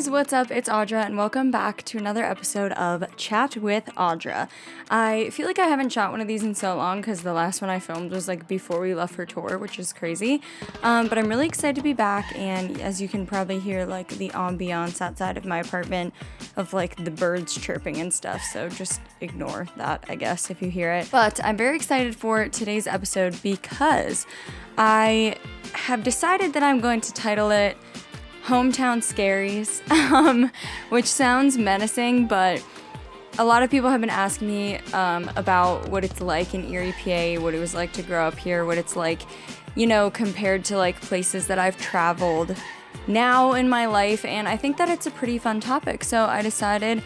guys, what's up? It's Audra and welcome back to another episode of Chat with Audra. I feel like I haven't shot one of these in so long because the last one I filmed was like before we left for tour, which is crazy. But I'm really excited to be back, and as you can probably hear like the ambiance outside of my apartment of like the birds chirping and stuff, so just ignore that, I guess, if you hear it. But I'm very excited for today's episode because I have decided that I'm going to title it Hometown Scaries, which sounds menacing, but a lot of people have been asking me about what it's like in Erie, PA, what it was like to grow up here, what it's like, you know, compared to like places that I've traveled now in my life, and I think that it's a pretty fun topic, so I decided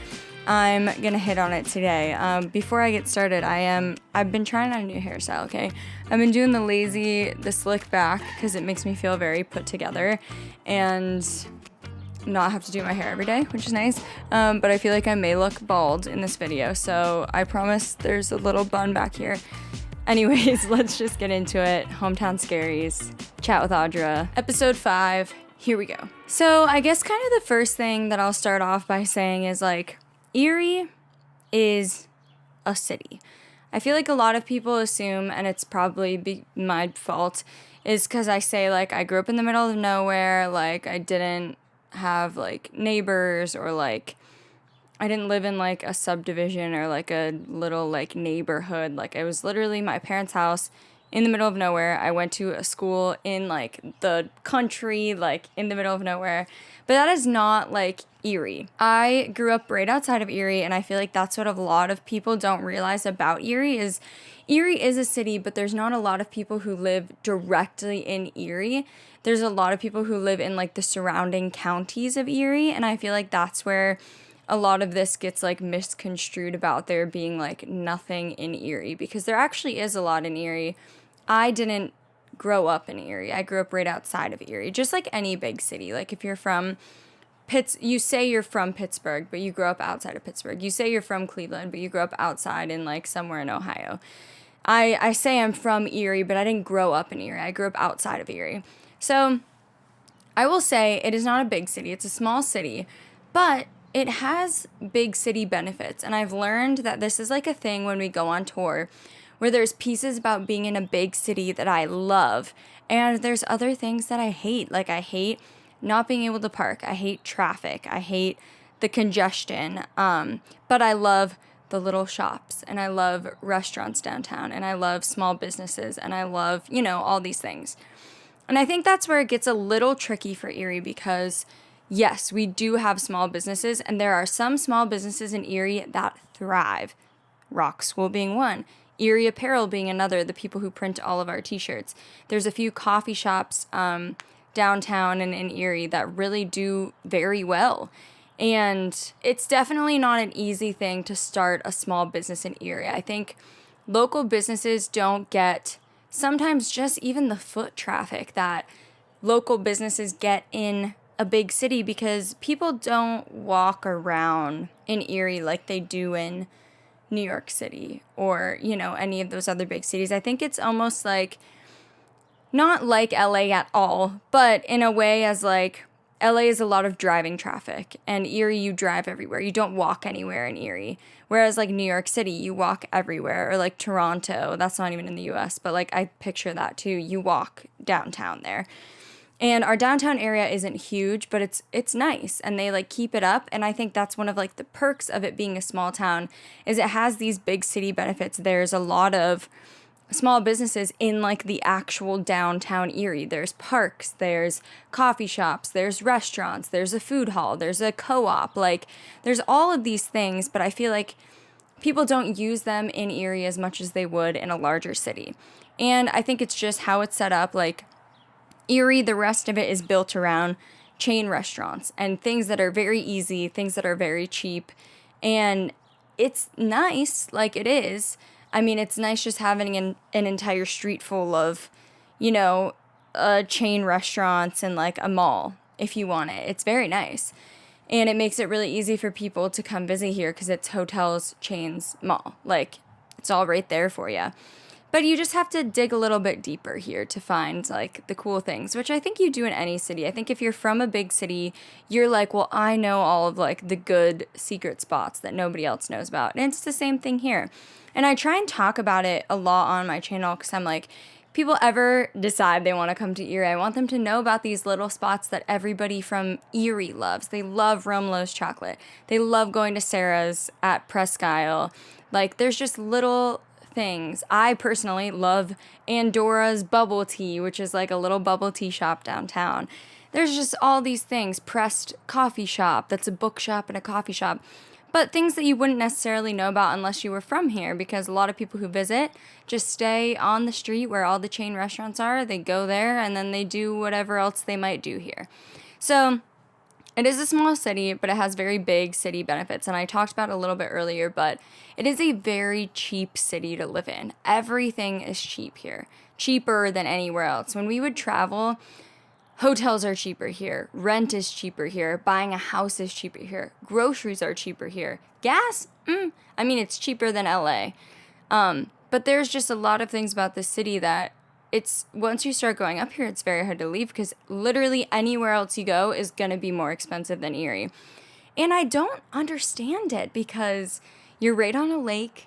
I'm gonna hit on it today. Before I get started, I've been trying out a new hairstyle, okay? I've been doing the slick back because it makes me feel very put together and not have to do my hair every day, which is nice. But I feel like I may look bald in this video, so I promise there's a little bun back here. Anyways, let's just get into it. Hometown Scaries, Chat with Audra, episode 5, here we go. So I guess kind of the first thing that I'll start off by saying is like, Erie is a city. I feel like a lot of people assume, and it's probably my fault, is because I say, like, I grew up in the middle of nowhere, like, I didn't have, like, neighbors, or, like, I didn't live in, like, a subdivision or, like, a little, like, neighborhood. Like, it was literally my parents' house in the middle of nowhere. I went to a school in, like, the country, like, in the middle of nowhere. But that is not, like, Erie. I grew up right outside of Erie, and I feel like that's what a lot of people don't realize about Erie is a city, but there's not a lot of people who live directly in Erie. There's a lot of people who live in, like, the surrounding counties of Erie, and I feel like that's where a lot of this gets, like, misconstrued about there being, like, nothing in Erie, because there actually is a lot in Erie. I didn't grow up in Erie. I grew up right outside of Erie, just like any big city. Like, if you're from you say you're from Pittsburgh, but you grow up outside of Pittsburgh. You say you're from Cleveland, but you grew up outside in, like, somewhere in Ohio. I say I'm from Erie, but I didn't grow up in Erie. I grew up outside of Erie. So I will say it is not a big city. It's a small city, but it has big city benefits. And I've learned that this is like a thing when we go on tour, where there's pieces about being in a big city that I love, and there's other things that I hate. Like, I hate not being able to park. I hate traffic. I hate the congestion. But I love the little shops, and I love restaurants downtown, and I love small businesses, and I love, you know, all these things. And I think that's where it gets a little tricky for Erie because, yes, we do have small businesses, and there are some small businesses in Erie that thrive. Rock School being one. Erie Apparel being another, the people who print all of our t-shirts. There's a few coffee shops downtown and in Erie that really do very well. And it's definitely not an easy thing to start a small business in Erie. I think local businesses don't get sometimes just even the foot traffic that local businesses get in a big city, because people don't walk around in Erie like they do in New York City or, you know, any of those other big cities. I think it's almost like, not like LA at all, but in a way as like, LA is a lot of driving traffic, and Erie, you drive everywhere. You don't walk anywhere in Erie. Whereas like New York City, you walk everywhere, or like Toronto, that's not even in the US, but like I picture that too. You walk downtown there. And our downtown area isn't huge, but it's nice, and they like keep it up. And I think that's one of like the perks of it being a small town is it has these big city benefits. There's a lot of small businesses in like the actual downtown Erie. There's parks, there's coffee shops, there's restaurants, there's a food hall, there's a co-op. Like, there's all of these things, but I feel like people don't use them in Erie as much as they would in a larger city. And I think it's just how it's set up. Like, Erie, the rest of it is built around chain restaurants and things that are very easy, things that are very cheap. And it's nice, like it is. I mean, it's nice just having an entire street full of, you know, chain restaurants and like a mall if you want it. It's very nice. And it makes it really easy for people to come visit here because it's hotels, chains, mall. Like, it's all right there for you. But you just have to dig a little bit deeper here to find like the cool things, which I think you do in any city. I think if you're from a big city, you're like, well, I know all of like the good secret spots that nobody else knows about. And it's the same thing here. And I try and talk about it a lot on my channel because I'm like, people ever decide they want to come to Erie, I want them to know about these little spots that everybody from Erie loves. They love Romelo's chocolate. They love going to Sarah's at Presque Isle. Like, there's just little things. I personally love Andora's bubble tea, which is like a little bubble tea shop downtown. There's just all these things. Pressed coffee shop, that's a bookshop and a coffee shop. But things that you wouldn't necessarily know about unless you were from here, because a lot of people who visit just stay on the street where all the chain restaurants are. They go there and then they do whatever else they might do here. So it is a small city, but it has very big city benefits. And I talked about it a little bit earlier, but it is a very cheap city to live in. Everything is cheap here, cheaper than anywhere else. When we would travel, hotels are cheaper here. Rent is cheaper here. Buying a house is cheaper here. Groceries are cheaper here. Gas? I mean, it's cheaper than LA. But there's just a lot of things about this city that it's, once you start going up here, it's very hard to leave because literally anywhere else you go is going to be more expensive than Erie. And I don't understand it because you're right on a lake.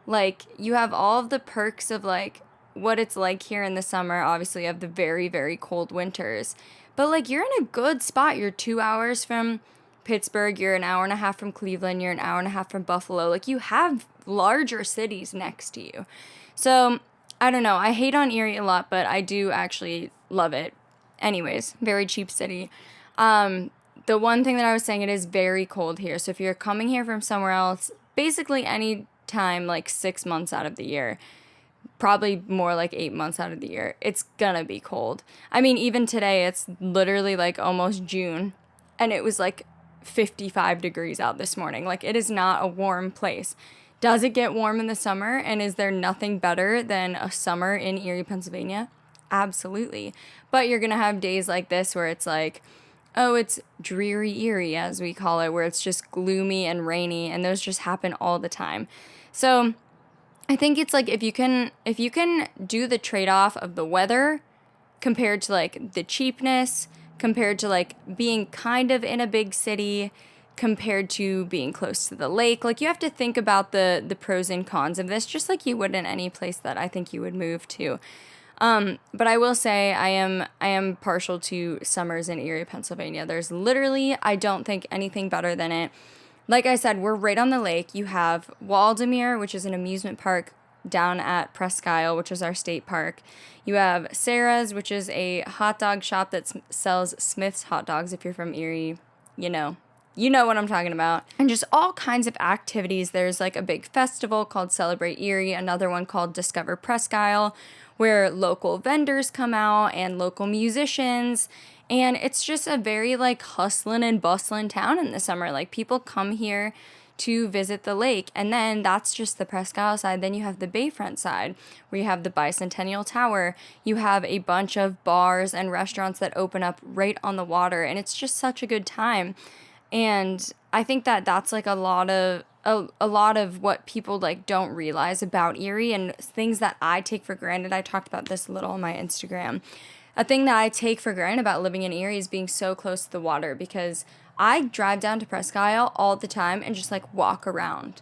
Like, you have all of the perks of like what it's like here in the summer. Obviously, you have the very, very cold winters. But like, you're in a good spot. You're 2 hours from Pittsburgh. You're an hour and a half from Cleveland. You're an hour and a half from Buffalo. Like, you have larger cities next to you. So I don't know. I hate on Erie a lot, but I do actually love it. Anyways, very cheap city. The one thing that I was saying, it is very cold here. So if you're coming here from somewhere else, basically any time, like 6 months out of the year, probably more like 8 months out of the year, it's gonna be cold. I mean, even today, it's literally like almost June, and it was like 55 degrees out this morning. Like, it is not a warm place. Does it get warm in the summer? And is there nothing better than a summer in Erie, Pennsylvania? Absolutely. But you're going to have days like this where it's like, oh, it's dreary Erie, as we call it, where it's just gloomy and rainy. And those just happen all the time. So I think it's like if you can do the trade-off of the weather compared to like the cheapness, compared to like being kind of in a big city, compared to being close to the lake. Like, you have to think about the pros and cons of this, just like you would in any place that I think you would move to. But I will say I am partial to summers in Erie, Pennsylvania. There's literally, I don't think anything better than it. Like I said, we're right on the lake. You have Waldemere, which is an amusement park down at Presque Isle, which is our state park. You have Sarah's, which is a hot dog shop that sells Smith's hot dogs. If you're from Erie, you know what I'm talking about. And just all kinds of activities. There's like a big festival called Celebrate Erie, another one called Discover Presque Isle, where local vendors come out and local musicians. And it's just a very like hustling and bustling town in the summer. Like, people come here to visit the lake. And then that's just the Presque Isle side. Then you have the Bayfront side, where you have the Bicentennial Tower. You have a bunch of bars and restaurants that open up right on the water. And it's just such a good time. And I think that that's like a lot of what people like don't realize about Erie, and things that I take for granted. I talked about this a little on my Instagram. A thing that I take for granted about living in Erie is being so close to the water, because I drive down to Presque Isle all the time and just like walk around.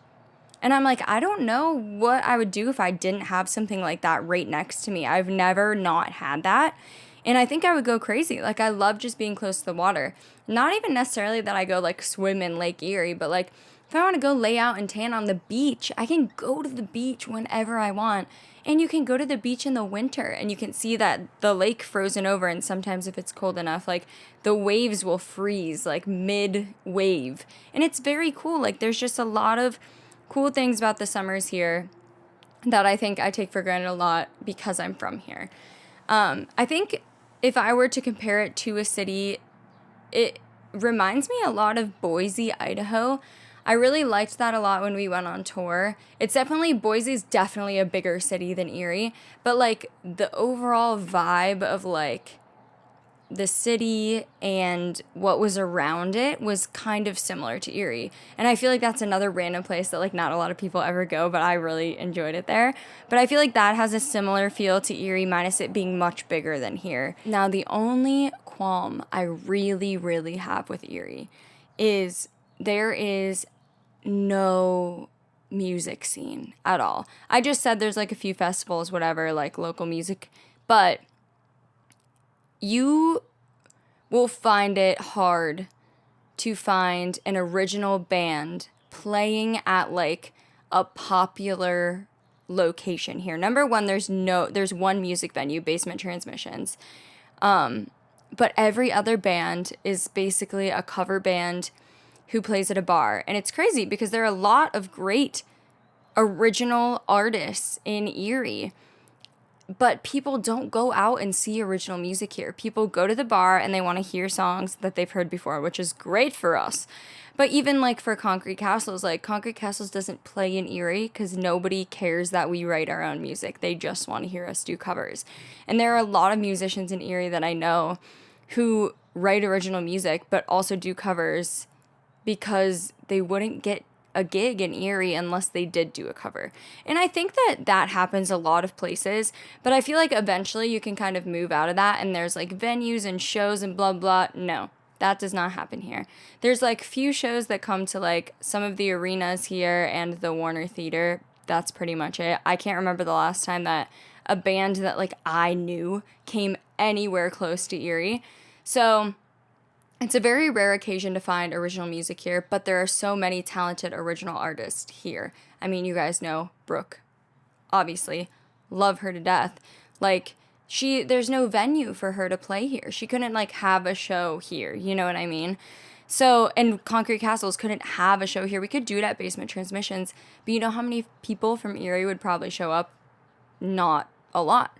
And I'm like, I don't know what I would do if I didn't have something like that right next to me. I've never not had that. And I think I would go crazy. Like, I love just being close to the water. Not even necessarily that I go, like, swim in Lake Erie, but, like, if I want to go lay out and tan on the beach, I can go to the beach whenever I want. And you can go to the beach in the winter, and you can see that the lake frozen over, and sometimes if it's cold enough, like, the waves will freeze, like, mid-wave. And it's very cool. Like, there's just a lot of cool things about the summers here that I think I take for granted a lot because I'm from here. I think if I were to compare it to a city, it reminds me a lot of Boise, Idaho. I really liked that a lot when we went on tour. Boise's definitely a bigger city than Erie, but like the overall vibe of like the city and what was around it was kind of similar to Erie. And I feel like that's another random place that like not a lot of people ever go, but I really enjoyed it there. But I feel like that has a similar feel to Erie, minus it being much bigger than here. Now, the only qualm I really, really have with Erie is there is no music scene at all. I just said there's like a few festivals, whatever, like local music, but you will find it hard to find an original band playing at like a popular location here. Number one, there's one music venue, Basement Transmissions. But every other band is basically a cover band who plays at a bar. And it's crazy because there are a lot of great original artists in Erie, but people don't go out and see original music here. People go to the bar and they want to hear songs that they've heard before, which is great for us. But even like for Concrete Castles, like Concrete Castles doesn't play in Erie because nobody cares that we write our own music. They just want to hear us do covers. And there are a lot of musicians in Erie that I know who write original music but also do covers because they wouldn't get a gig in Erie unless they did do a cover. And I think that happens a lot of places, but I feel like eventually you can kind of move out of that and there's like venues and shows and blah, blah. No, that does not happen here. There's like few shows that come to like some of the arenas here and the Warner Theater. That's pretty much it. I can't remember the last time that a band that like I knew came anywhere close to Erie. So it's a very rare occasion to find original music here, but there are so many talented original artists here. I mean, you guys know Brooke, obviously. Love her to death. Like, there's no venue for her to play here. She couldn't, like, have a show here, you know what I mean? So, and Concrete Castles couldn't have a show here. We could do it at Basement Transmissions, but you know how many people from Erie would probably show up? Not a lot.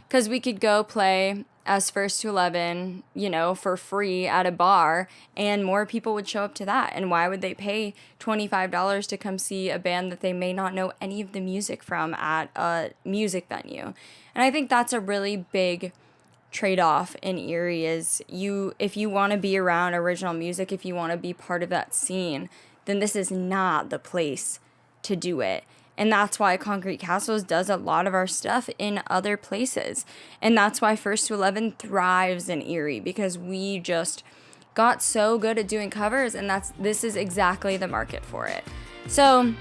Because we could go play as First to 11, you know, for free at a bar, and more people would show up to that. And why would they pay $25 to come see a band that they may not know any of the music from at a music venue? And I think that's a really big trade-off in Erie is if you want to be around original music, if you want to be part of that scene, then this is not the place to do it. And that's why Concrete Castles does a lot of our stuff in other places. And that's why First to 11 thrives in Erie, because we just got so good at doing covers, and this is exactly the market for it. So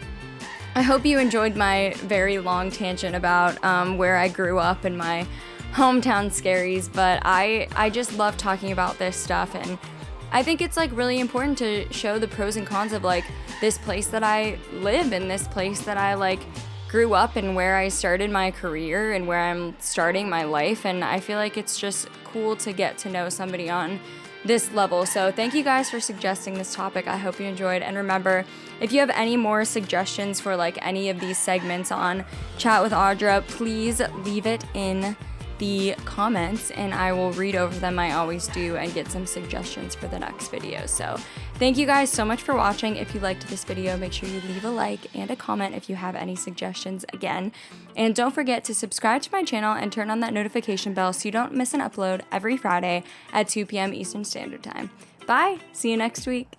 I hope you enjoyed my very long tangent about where I grew up in my hometown Scaries, but I just love talking about this stuff, and I think it's like really important to show the pros and cons of like this place that I live in, this place that I like grew up and where I started my career and where I'm starting my life. And I feel like it's just cool to get to know somebody on this level. So thank you guys for suggesting this topic. I hope you enjoyed. And remember, if you have any more suggestions for like any of these segments on Chat with Audra, please leave it in the comments and I will read over them. I always do, and get some suggestions for the next video. So thank you guys so much for watching. If you liked this video, make sure you leave a like and a comment if you have any suggestions again. And don't forget to subscribe to my channel and turn on that notification bell so you don't miss an upload every Friday at 2 p.m. Eastern Standard Time. Bye! See you next week.